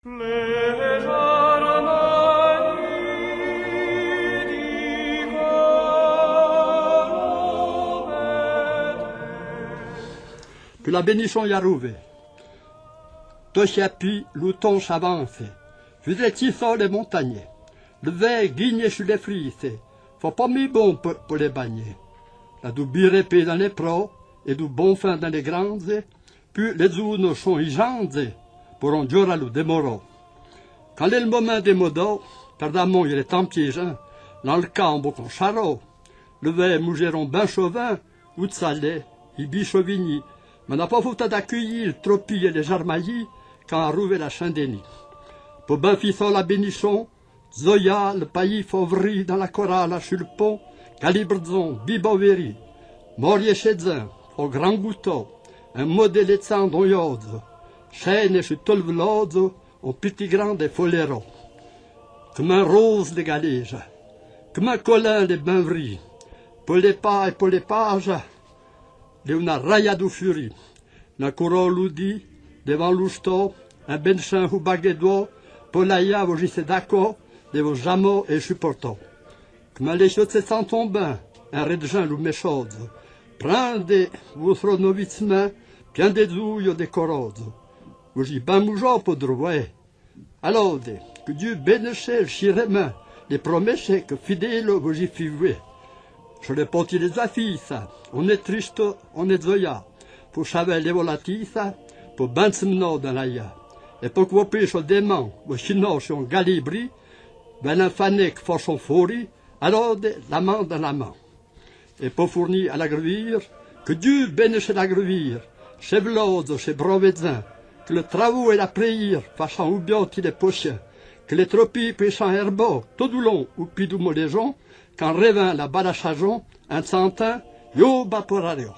Que la bénichon y arrive. Toshiapi, l'outon s'avance. Faisait tissant les montagnes. Le vin guigne sur les frises. Faut pas mis bon pour les bagner. La du birépé dans les pros et du bon fin dans les grandes. Puis les unes sont ijandes pour un jour à l'eau démoraux. Quand est le moment des modos, tardamment il est en piégeant, dans le camp con charot. Le vin mougeron ben chauvin, ou de salé, il bichevigny. Mais n'a pas foutu d'accueillir le tropi et les jarmaillis quand arrivait la Chandénie. Pour ben fissant la bénichon, Zoya, le pays fauvri dans la chorale sur le pont, Calibrzon, Biboveri, Moriechedzin, au grand goutot, un modèle de sang d'oyozo, chaîne sur tout le velozo, au petit grand des foleros. Comme un rose de galège, comme un colin de bainvries, pour les pas et pour les pages, una raya du furie, na coro ludi, devant l'ousto, un benchin ou baguedo, pour l'aïa vos gisedaco, de vos jameaux et supportants. Comme les choses se sentent bien, un redgen ou méchose, prendez votre novitsmain, bien des douilles des corrodes. Vous y ben mougeant pour drouer. Alors, que Dieu bénisse le chiremain, les promesses que fidèle vous y fivez. Je l'ai porté les affiches, on est triste, on est zoya, pour chaver les volatis, pour bansemno dans l'aïa. Et pour que vous puissiez démon, vos chinois sont galibri, ben un fanek for son fori, alors la main dans la main. Et pour fournir à la grevire, que Dieu bénisse la grevire, chez Vlose, chez Brovezin, que le travaux et la prière fassent ou bien les poches, que les tropis puissent herbeau, tout du long, ou pis du moléjon, quand revint la balachajon, un centin, yo baporario.